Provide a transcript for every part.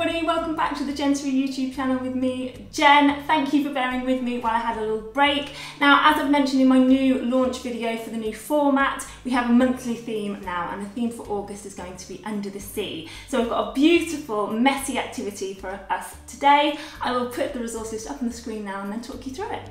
everybody, welcome back to the Jensory YouTube channel with me, Jen. Thank you for bearing with me while I had a little break. Now, as I've mentioned in my new launch video for the new format, we have a monthly theme now, and the theme for August is going to be Under the Sea. So we've got a beautiful, messy activity for us today. I will put the resource list up on the screen now and then talk you through it.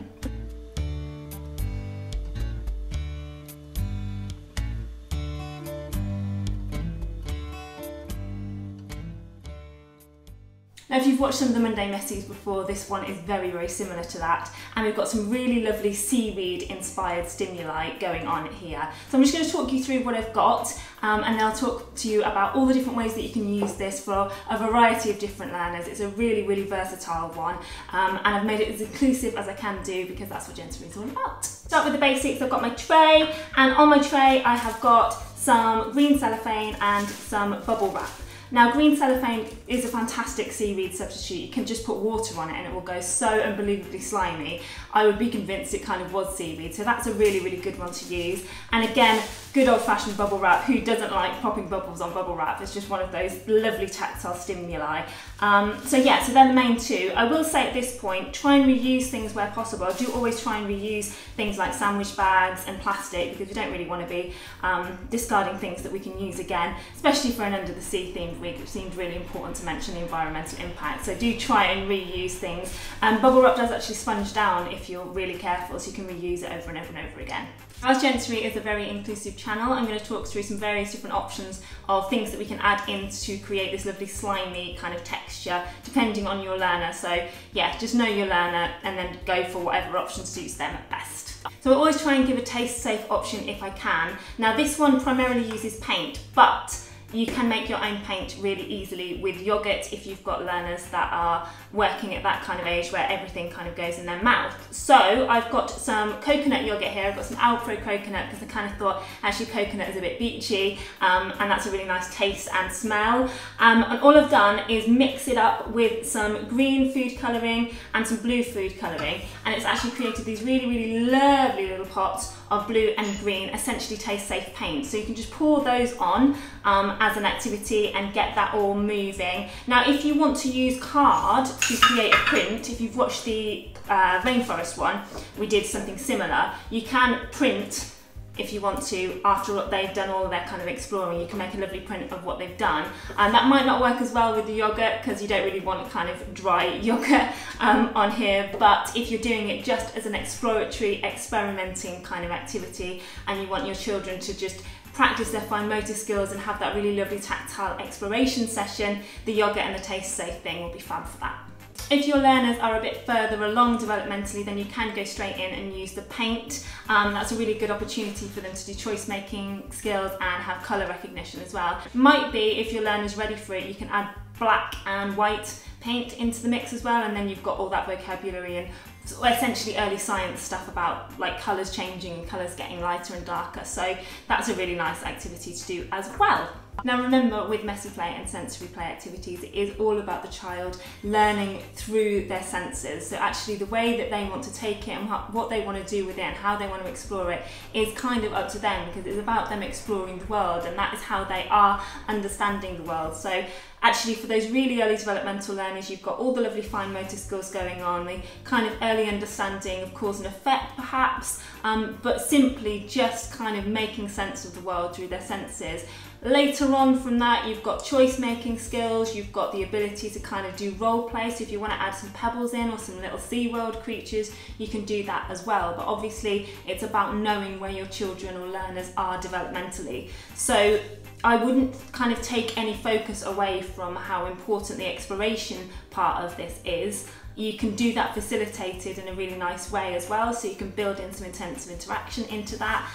Now, if you've watched some of the Monday Messies before, this one is very, very similar to that. And we've got some really lovely seaweed-inspired stimuli going on here. So I'm just going to talk you through what I've got, and then I'll talk to you about all the different ways that you can use this for a variety of different learners. It's a really, really versatile one, and I've made it as inclusive as I can do because that's what Jensory is all about. Start with the basics. I've got my tray, and on my tray I have got some green cellophane and some bubble wrap. Now, green cellophane is a fantastic seaweed substitute. You can just put water on it and it will go so unbelievably slimy. I would be convinced it kind of was seaweed, so that's a really, really good one to use. And again, good old-fashioned bubble wrap. Who doesn't like popping bubbles on bubble wrap? It's just one of those lovely tactile stimuli. So they're the main two. I will say at this point, try and reuse things where possible. I do always try and reuse things like sandwich bags and plastic because we don't really want to be discarding things that we can use again, especially for an Under the Sea themed week. It seemed really important to mention the environmental impact. So do try and reuse things. Bubble wrap does actually sponge down if you're really careful, so you can reuse it over and over and over again. As Jensory is a very inclusive channel, I'm going to talk through some various different options of things that we can add in to create this lovely slimy kind of texture depending on your learner. So yeah, just know your learner and then go for whatever option suits them at best. So I always try and give a taste safe option if I can. Now this one primarily uses paint, but you can make your own paint really easily with yogurt if you've got learners that are working at that kind of age where everything kind of goes in their mouth. So I've got some coconut yogurt here. I've got some Alpro coconut because I kind of thought actually coconut is a bit beachy, and that's a really nice taste and smell. And all I've done is mix it up with some green food colouring and some blue food colouring, and it's actually created these really, really lovely little pots of blue and green, essentially taste safe paint. So you can just pour those on as an activity and get that all moving. Now, if you want to use card to create a print, if you've watched the rainforest one, we did something similar. You can print if you want to, after they've done all their kind of exploring. You can make a lovely print of what they've done. And that might not work as well with the yogurt because you don't really want kind of dry yogurt on here, but if you're doing it just as an exploratory, experimenting kind of activity and you want your children to just practice their fine motor skills and have that really lovely tactile exploration session, the yogurt and the taste safe thing will be fab for that. If your learners are a bit further along developmentally, then you can go straight in and use the paint. That's a really good opportunity for them to do choice making skills and have colour recognition as well. Might be, if your learner's ready for it, you can add black and white paint into the mix as well, and then you've got all that vocabulary and essentially early science stuff about like colours changing and colours getting lighter and darker. So that's a really nice activity to do as well. Now remember, with messy play and sensory play activities, it is all about the child learning through their senses. So actually the way that they want to take it and what they want to do with it and how they want to explore it is kind of up to them, because it's about them exploring the world, and that is how they are understanding the world. So actually for those really early developmental learners, you've got all the lovely fine motor skills going on, the kind of early understanding of cause and effect perhaps, but simply just kind of making sense of the world through their senses. Later on from that, you've got choice making skills, you've got the ability to kind of do role play, so if you want to add some pebbles in or some little SeaWorld creatures, you can do that as well. But obviously it's about knowing where your children or learners are developmentally. So I wouldn't kind of take any focus away from how important the exploration part of this is. You can do that facilitated in a really nice way as well, so you can build in some intensive interaction into that,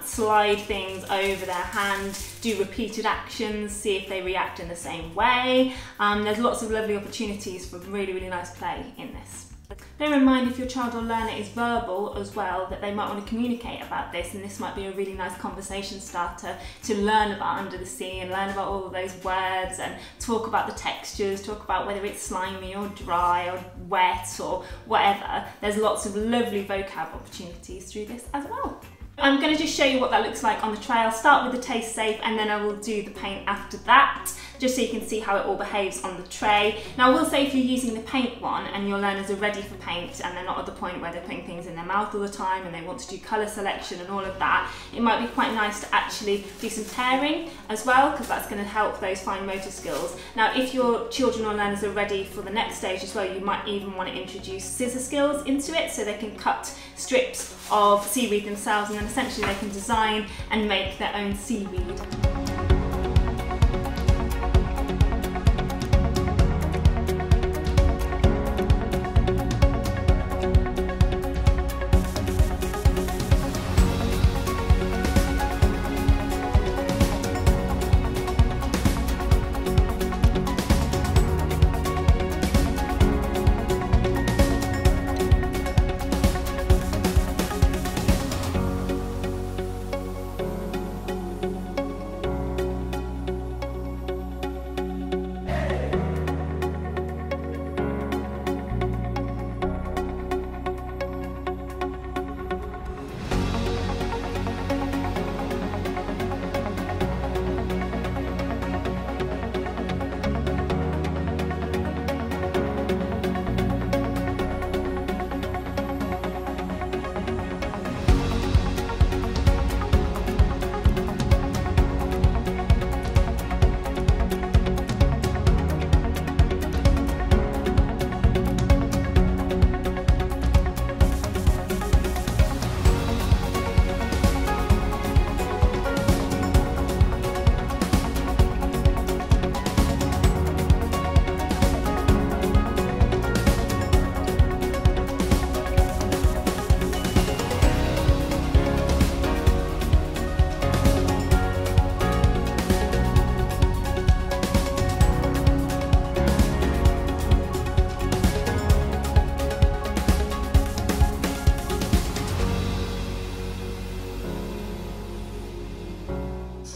slide things over their hand, do repeated actions, see if they react in the same way. There's lots of lovely opportunities for really, really nice play in this. Bear in mind, if your child or learner is verbal as well, that they might want to communicate about this, and this might be a really nice conversation starter to learn about Under the Sea and learn about all of those words and talk about the textures, talk about whether it's slimy or dry or wet or whatever. There's lots of lovely vocab opportunities through this as well. I'm going to just show you what that looks like on the tray. I'll start with the taste safe and then I will do the paint after that. just so you can see how it all behaves on the tray. Now I will say, if you're using the paint one and your learners are ready for paint and they're not at the point where they're putting things in their mouth all the time and they want to do colour selection and all of that, it might be quite nice to actually do some pairing as well, because that's going to help those fine motor skills. Now if your children or learners are ready for the next stage as well, you might even want to introduce scissor skills into it, so they can cut strips of seaweed themselves, and then essentially they can design and make their own seaweed.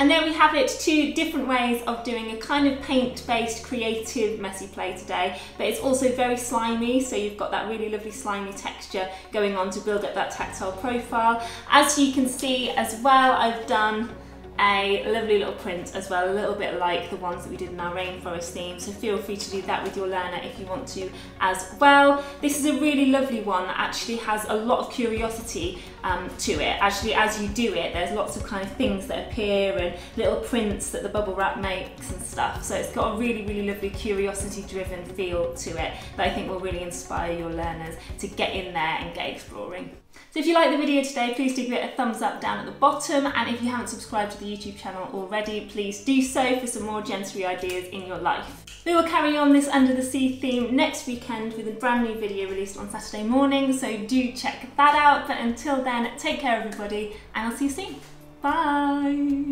And there we have it, 2 different ways of doing a kind of paint-based creative messy play today, but it's also very slimy, so you've got that really lovely slimy texture going on to build up that tactile profile. As you can see as well, I've done a lovely little print as well, a little bit like the ones that we did in our rainforest theme, so feel free to do that with your learner if you want to as well. This is a really lovely one that actually has a lot of curiosity to it. Actually, as you do it, there's lots of kind of things that appear and little prints that the bubble wrap makes and stuff, so it's got a really, really lovely curiosity driven feel to it that I think will really inspire your learners to get in there and get exploring. So if you liked the video today, please do give it a thumbs up down at the bottom, and if you haven't subscribed to the YouTube channel already, please do so for some more Jensory ideas in your life. We will carry on this Under the Sea theme next weekend with a brand new video released on Saturday morning, so do check that out. But until then, take care everybody, and I'll see you soon. Bye!